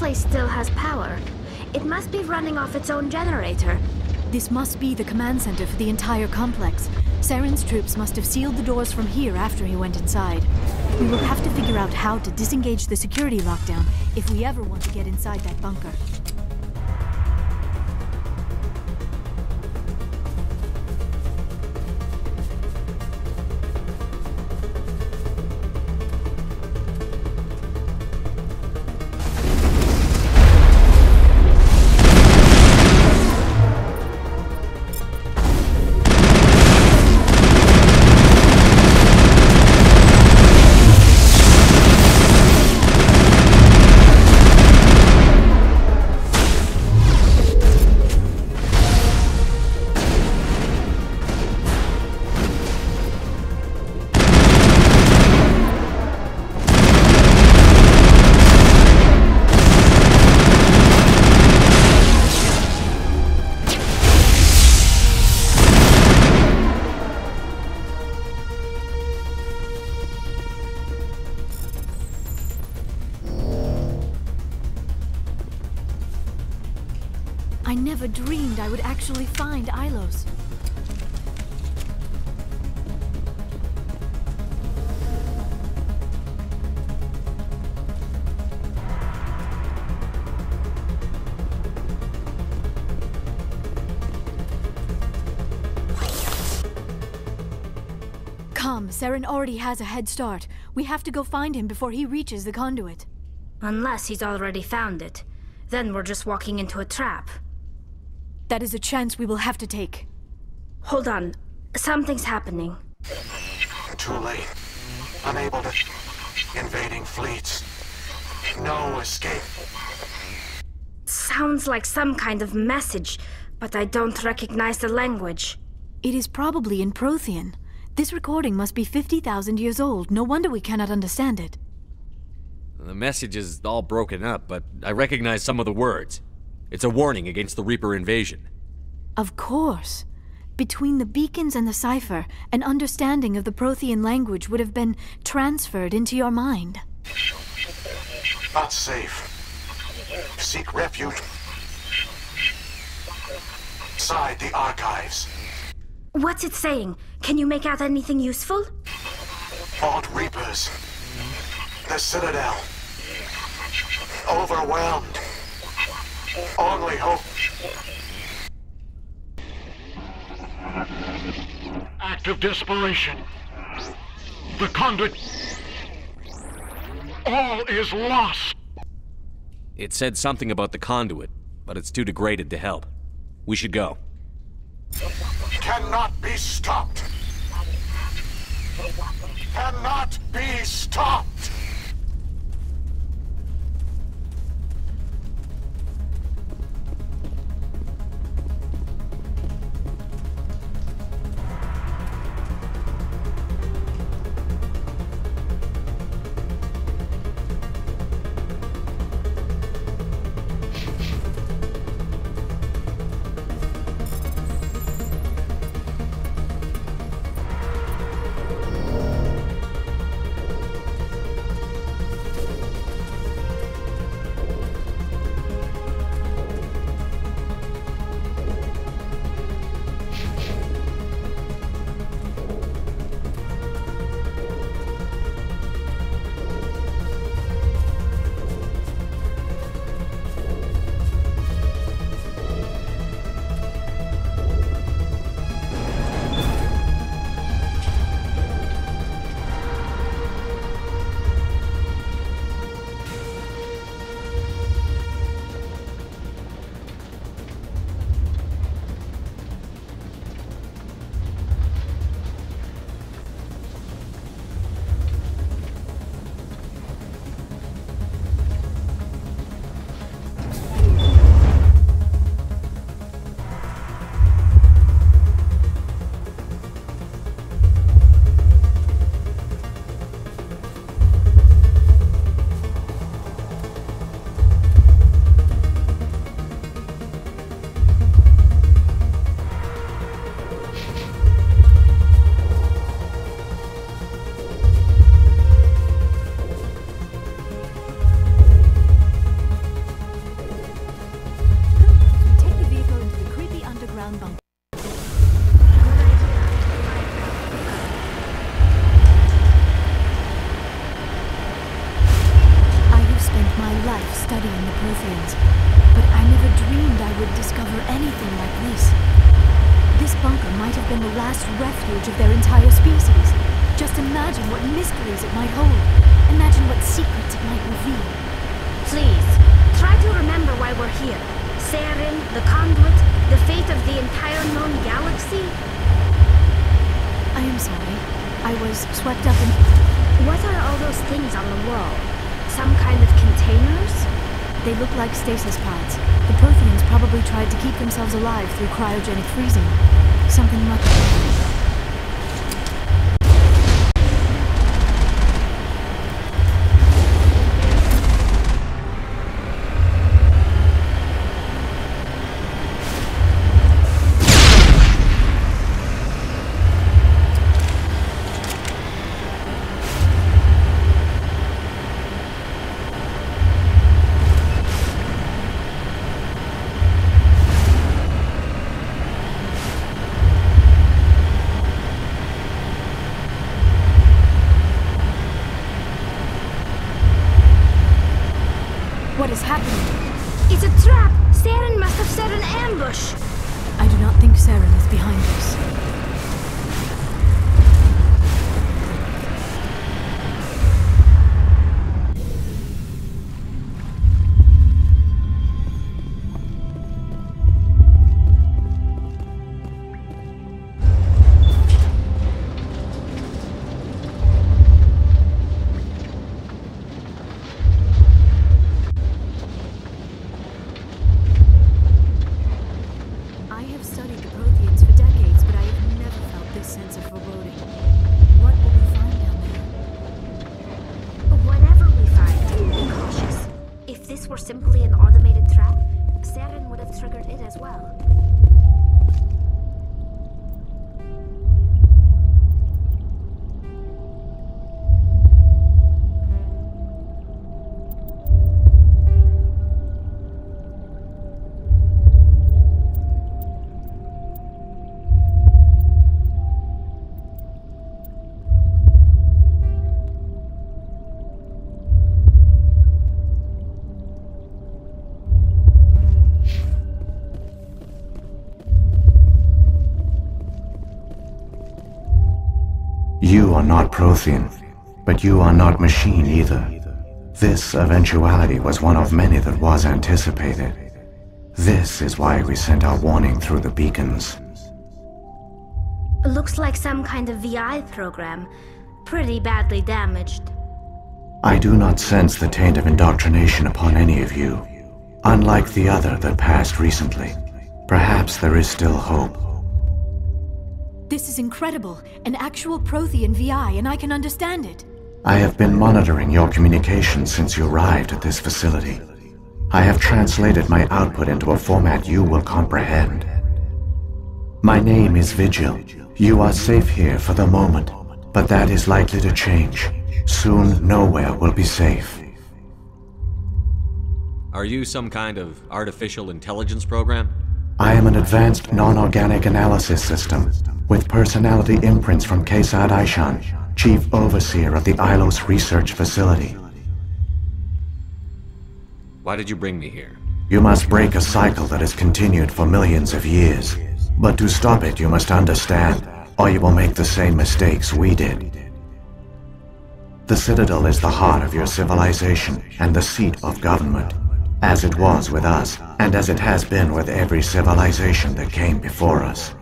place still has power. It must be running off its own generator. This must be the command center for the entire complex. Saren's troops must have sealed the doors from here after he went inside. We will have to figure out how to disengage the security lockdown if we ever want to get inside that bunker. I never dreamed I would actually find Ilos. Come, Saren already has a head start. We have to go find him before he reaches the conduit. Unless he's already found it. Then we're just walking into a trap. That is a chance we will have to take. Hold on. Something's happening. Too late. Unable to... Invading fleets. No escape. Sounds like some kind of message, but I don't recognize the language. It is probably in Prothean. This recording must be 50,000 years old. No wonder we cannot understand it. The message is all broken up, but I recognize some of the words. It's a warning against the Reaper invasion. Of course. Between the beacons and the cipher, an understanding of the Prothean language would have been transferred into your mind. Not safe. Seek refuge. Inside the archives. What's it saying? Can you make out anything useful? Vault Reapers. The Citadel. Overwhelmed. Only hope. Act of desperation. The conduit. All is lost. It said something about the conduit, but it's too degraded to help. We should go. Cannot be stopped. Cannot be stopped. last refuge of their entire species. Just imagine what mysteries it might hold. Imagine what secrets it might reveal. Please, try to remember why we're here. Saren, the Conduit, the fate of the entire known galaxy. I am sorry. I was swept up in... What are all those things on the wall? Some kind of containers? They look like stasis pods. The Protheans probably tried to keep themselves alive through cryogenic freezing. Something much... What is happening? It's a trap! Saren must have set an ambush! I do not think Saren is behind this. I have studied the Protheans for decades, but I have never felt this sense of foreboding. What will we find down there? Whatever we find, be cautious. If this were simply an automated trap, Saren would have triggered it as well. You are not Prothean, but you are not machine either. This eventuality was one of many that was anticipated. This is why we sent our warning through the beacons. Looks like some kind of VI program. Pretty badly damaged. I do not sense the taint of indoctrination upon any of you, unlike the other that passed recently. Perhaps there is still hope. This is incredible. An actual Prothean VI, and I can understand it. I have been monitoring your communications since you arrived at this facility. I have translated my output into a format you will comprehend. My name is Vigil. You are safe here for the moment, but that is likely to change. Soon, nowhere will be safe. Are you some kind of artificial intelligence program? I am an advanced non-organic analysis system, with personality imprints from Kesad Aishan, Chief Overseer of the Ilos Research Facility. Why did you bring me here? You must break a cycle that has continued for millions of years. But to stop it, you must understand, or you will make the same mistakes we did. The Citadel is the heart of your civilization and the seat of government, as it was with us, and as it has been with every civilization that came before us.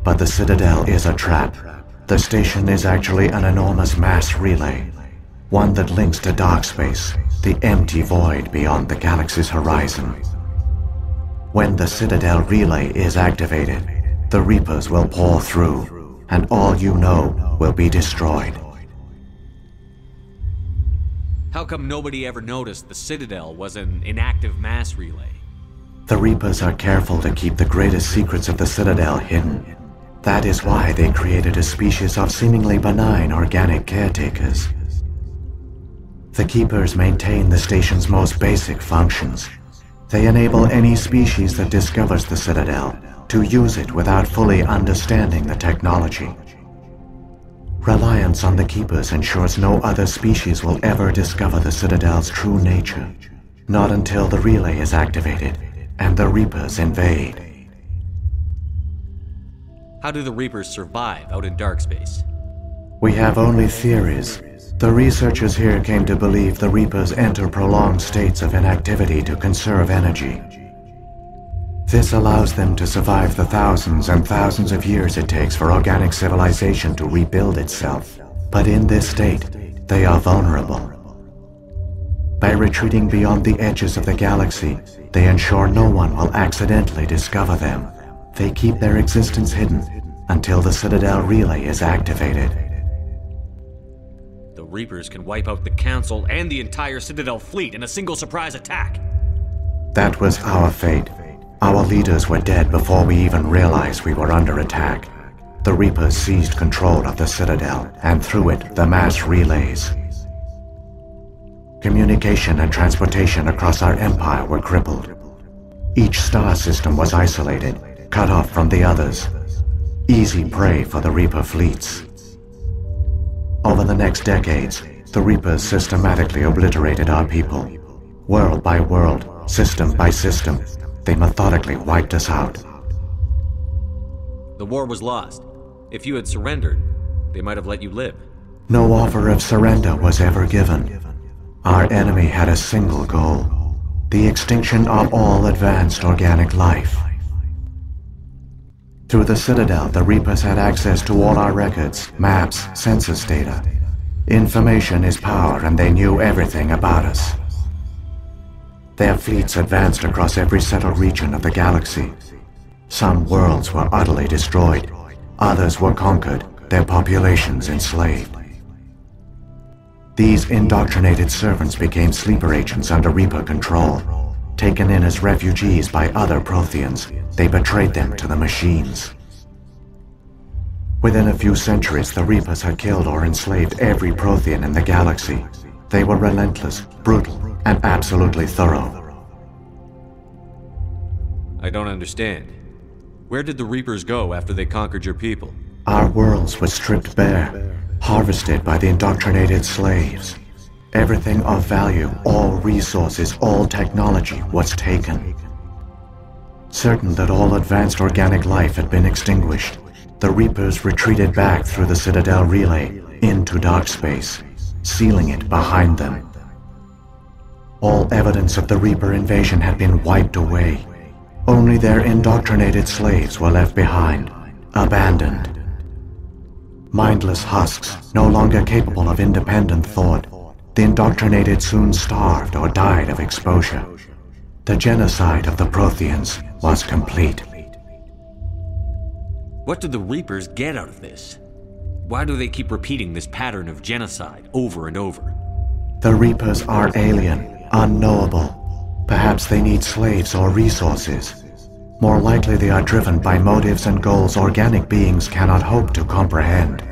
But the Citadel is a trap. The station is actually an enormous mass relay, one that links to dark space, the empty void beyond the galaxy's horizon. When the Citadel relay is activated, the Reapers will pour through, and all you know will be destroyed. How come nobody ever noticed the Citadel was an inactive mass relay? The Reapers are careful to keep the greatest secrets of the Citadel hidden. That is why they created a species of seemingly benign organic caretakers. The Keepers maintain the station's most basic functions. They enable any species that discovers the Citadel to use it without fully understanding the technology. Reliance on the Keepers ensures no other species will ever discover the Citadel's true nature, not until the relay is activated and the Reapers invade. How do the Reapers survive out in dark space? We have only theories. The researchers here came to believe the Reapers enter prolonged states of inactivity to conserve energy. This allows them to survive the thousands and thousands of years it takes for organic civilization to rebuild itself. But in this state, they are vulnerable. By retreating beyond the edges of the galaxy, they ensure no one will accidentally discover them. They keep their existence hidden until the Citadel relay is activated. The Reapers can wipe out the Council and the entire Citadel fleet in a single surprise attack. That was our fate. Our leaders were dead before we even realized we were under attack. The Reapers seized control of the Citadel, and through it, the mass relays. Communication and transportation across our empire were crippled. Each star system was isolated, cut off from the others. Easy prey for the Reaper fleets. Over the next decades, the Reapers systematically obliterated our people. World by world, system by system, they methodically wiped us out. The war was lost. If you had surrendered, they might have let you live. No offer of surrender was ever given. Our enemy had a single goal: the extinction of all advanced organic life. Through the Citadel, the Reapers had access to all our records, maps, census data. Information is power, and they knew everything about us. Their fleets advanced across every settled region of the galaxy. Some worlds were utterly destroyed, others were conquered, their populations enslaved. These indoctrinated servants became sleeper agents under Reaper control. Taken in as refugees by other Protheans, they betrayed them to the machines. Within a few centuries, the Reapers had killed or enslaved every Prothean in the galaxy. They were relentless, brutal, and absolutely thorough. I don't understand. Where did the Reapers go after they conquered your people? Our worlds were stripped bare, harvested by the indoctrinated slaves. Everything of value, all resources, all technology was taken. Certain that all advanced organic life had been extinguished, the Reapers retreated back through the Citadel relay into dark space, sealing it behind them. All evidence of the Reaper invasion had been wiped away. Only their indoctrinated slaves were left behind, abandoned. Mindless husks, no longer capable of independent thought, the indoctrinated soon starved or died of exposure. The genocide of the Protheans was complete. What do the Reapers get out of this? Why do they keep repeating this pattern of genocide over and over? The Reapers are alien, unknowable. Perhaps they need slaves or resources. More likely they are driven by motives and goals organic beings cannot hope to comprehend.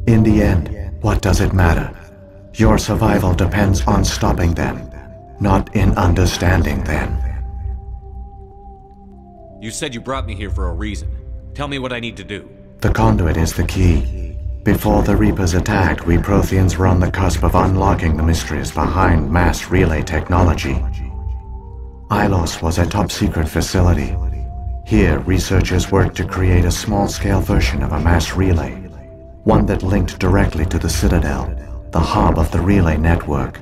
In the end, what does it matter? Your survival depends on stopping them, not in understanding them. You said you brought me here for a reason. Tell me what I need to do. The conduit is the key. Before the Reapers attacked, we Protheans were on the cusp of unlocking the mysteries behind mass relay technology. Ilos was a top-secret facility. Here, researchers worked to create a small-scale version of a mass relay, one that linked directly to the Citadel, the hub of the relay network.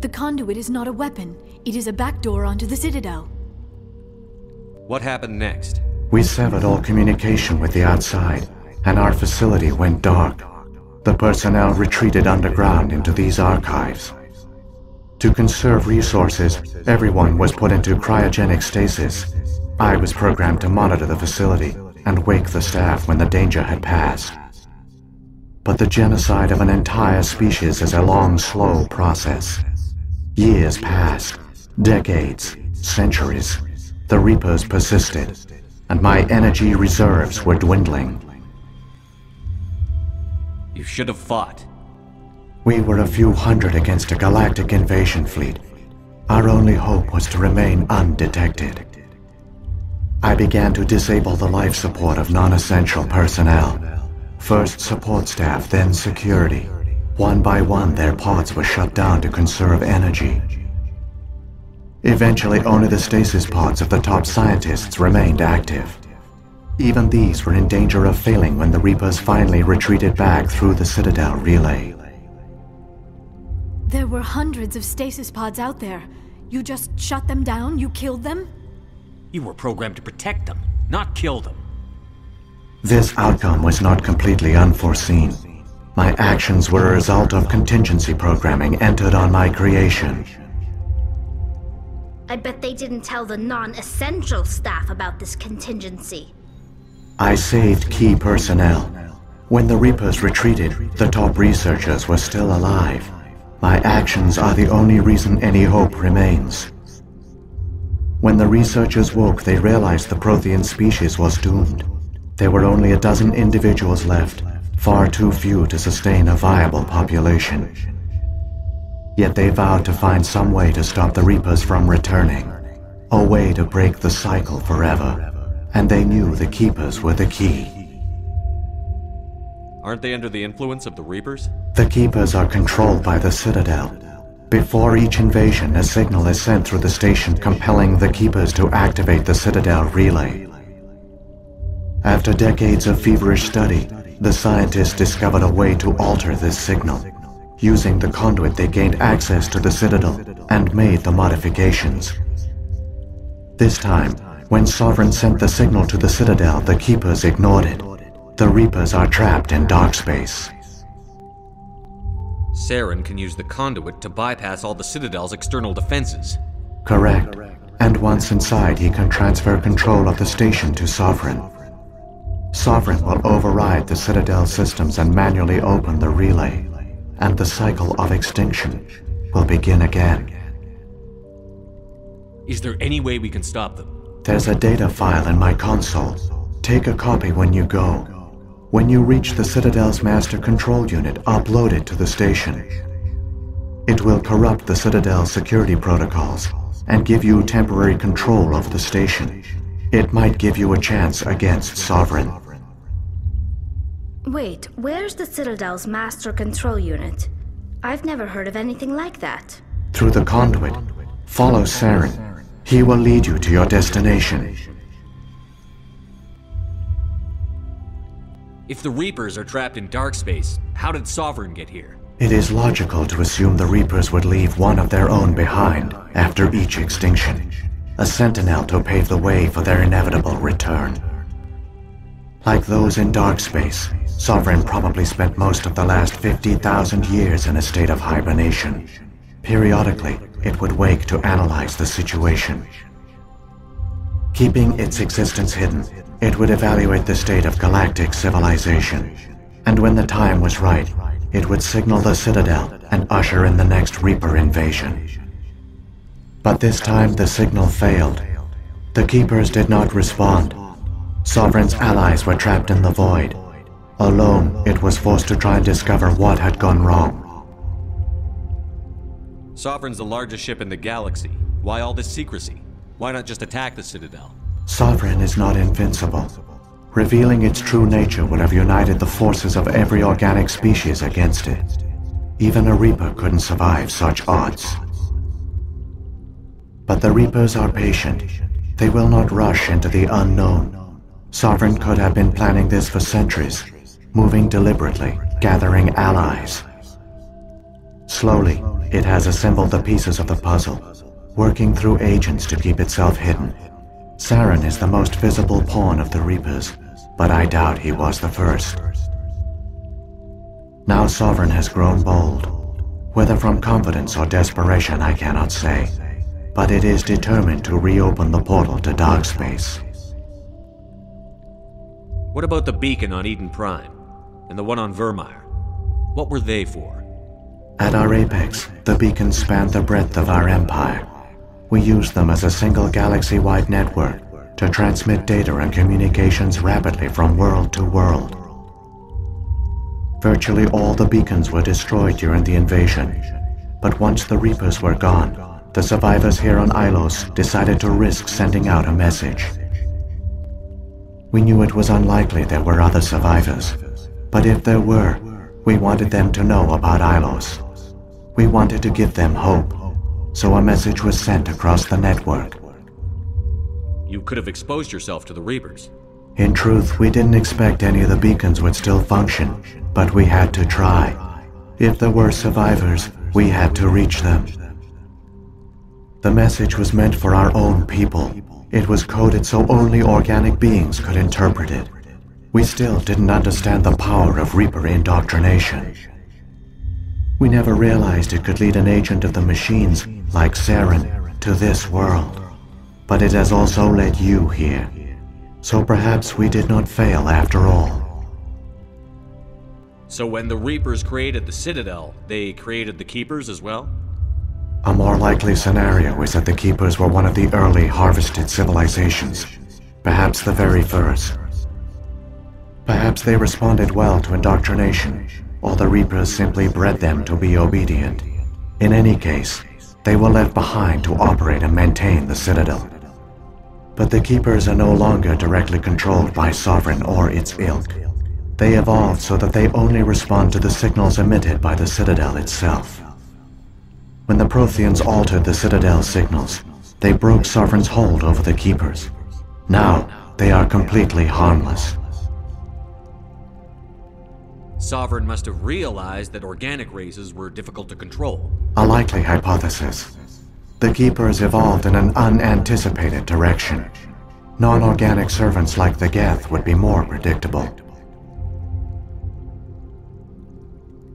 The conduit is not a weapon. It is a backdoor onto the Citadel. What happened next? We severed all communication with the outside, and our facility went dark. The personnel retreated underground into these archives. To conserve resources, everyone was put into cryogenic stasis. I was programmed to monitor the facility and wake the staff when the danger had passed. But the genocide of an entire species is a long, slow process. Years passed, decades, centuries. The Reapers persisted, and my energy reserves were dwindling. You should have fought. We were a few hundred against a galactic invasion fleet. Our only hope was to remain undetected. I began to disable the life support of non-essential personnel. First support staff, then security. One by one, their pods were shut down to conserve energy. Eventually, only the stasis pods of the top scientists remained active. Even these were in danger of failing when the Reapers finally retreated back through the Citadel relay. There were hundreds of stasis pods out there. You just shut them down? You killed them? You were programmed to protect them, not kill them. This outcome was not completely unforeseen. My actions were a result of contingency programming entered on my creation. I bet they didn't tell the non-essential staff about this contingency. I saved key personnel. When the Reapers retreated, the top researchers were still alive. My actions are the only reason any hope remains. When the researchers woke, they realized the Prothean species was doomed. There were only a dozen individuals left, far too few to sustain a viable population. Yet they vowed to find some way to stop the Reapers from returning, a way to break the cycle forever, and they knew the Keepers were the key. Aren't they under the influence of the Reapers? The Keepers are controlled by the Citadel. Before each invasion, a signal is sent through the station compelling the Keepers to activate the Citadel relay. After decades of feverish study, the scientists discovered a way to alter this signal. Using the conduit, they gained access to the Citadel and made the modifications. This time, when Sovereign sent the signal to the Citadel, the Keepers ignored it. The Reapers are trapped in dark space. Saren can use the conduit to bypass all the Citadel's external defenses. Correct. And once inside, he can transfer control of the station to Sovereign. Sovereign will override the Citadel systems and manually open the relay, and the cycle of extinction will begin again. Is there any way we can stop them? There's a data file in my console. Take a copy when you go. When you reach the Citadel's master control unit, upload it to the station. It will corrupt the Citadel's security protocols and give you temporary control of the station. It might give you a chance against Sovereign. Wait, where's the Citadel's master control unit? I've never heard of anything like that. Through the conduit, follow Saren. He will lead you to your destination. If the Reapers are trapped in dark space, how did Sovereign get here? It is logical to assume the Reapers would leave one of their own behind after each extinction. A sentinel to pave the way for their inevitable return. Like those in dark space, Sovereign probably spent most of the last 50,000 years in a state of hibernation. Periodically, it would wake to analyze the situation. Keeping its existence hidden, it would evaluate the state of galactic civilization. And when the time was right, it would signal the Citadel and usher in the next Reaper invasion. But this time the signal failed. The Keepers did not respond. Sovereign's allies were trapped in the void. Alone, it was forced to try and discover what had gone wrong. Sovereign's the largest ship in the galaxy. Why all this secrecy? Why not just attack the Citadel? Sovereign is not invincible. Revealing its true nature would have united the forces of every organic species against it. Even a Reaper couldn't survive such odds. But the Reapers are patient. They will not rush into the unknown. Sovereign could have been planning this for centuries, moving deliberately, gathering allies. Slowly, it has assembled the pieces of the puzzle, working through agents to keep itself hidden. Saren is the most visible pawn of the Reapers, but I doubt he was the first. Now Sovereign has grown bold. Whether from confidence or desperation, I cannot say. But it is determined to reopen the portal to dark space. What about the beacon on Eden Prime? And the one on Vermeer? What were they for? At our apex, the beacons spanned the breadth of our empire. We used them as a single galaxy-wide network to transmit data and communications rapidly from world to world. Virtually all the beacons were destroyed during the invasion, but once the Reapers were gone, the survivors here on Ilos decided to risk sending out a message. We knew it was unlikely there were other survivors, but if there were, we wanted them to know about Ilos. We wanted to give them hope. so a message was sent across the network. You could have exposed yourself to the Reapers. In truth, we didn't expect any of the beacons would still function, but we had to try. If there were survivors, we had to reach them. The message was meant for our own people. It was coded so only organic beings could interpret it. We still didn't understand the power of Reaper indoctrination. We never realized it could lead an agent of the machines, like Saren, to this world. But it has also led you here. So perhaps we did not fail after all. So when the Reapers created the Citadel, they created the Keepers as well? A more likely scenario is that the Keepers were one of the early harvested civilizations. Perhaps the very first. Perhaps they responded well to indoctrination, or the Reapers simply bred them to be obedient. In any case, they were left behind to operate and maintain the Citadel. But the Keepers are no longer directly controlled by Sovereign or its ilk. They evolved so that they only respond to the signals emitted by the Citadel itself. When the Protheans altered the Citadel's signals, they broke Sovereign's hold over the Keepers. Now, they are completely harmless. Sovereign must have realized that organic races were difficult to control. A likely hypothesis. The Keepers evolved in an unanticipated direction. Non-organic servants like the Geth would be more predictable.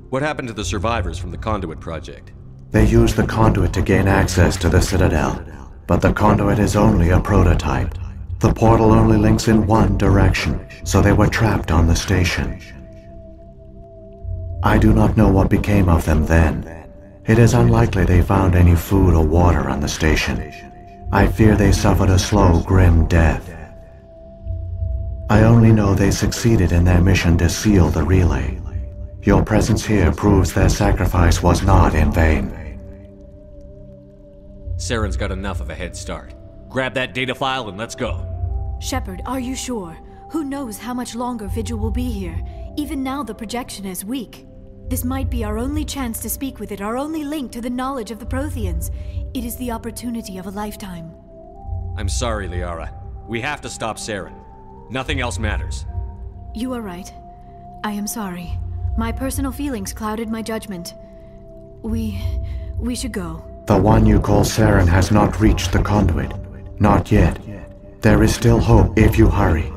What happened to the survivors from the Conduit project? They used the conduit to gain access to the Citadel, but the conduit is only a prototype. The portal only links in one direction, so they were trapped on the station. I do not know what became of them then. It is unlikely they found any food or water on the station. I fear they suffered a slow, grim death. I only know they succeeded in their mission to seal the relay. Your presence here proves their sacrifice was not in vain. Saren's got enough of a head start. Grab that data file and let's go. Shepard, are you sure? Who knows how much longer Vigil will be here? Even now the projection is weak. This might be our only chance to speak with it, our only link to the knowledge of the Protheans. It is the opportunity of a lifetime. I'm sorry, Liara. We have to stop Saren. Nothing else matters. You are right. I am sorry. My personal feelings clouded my judgment. We should go. The one you call Saren has not reached the conduit. Not yet. There is still hope if you hurry.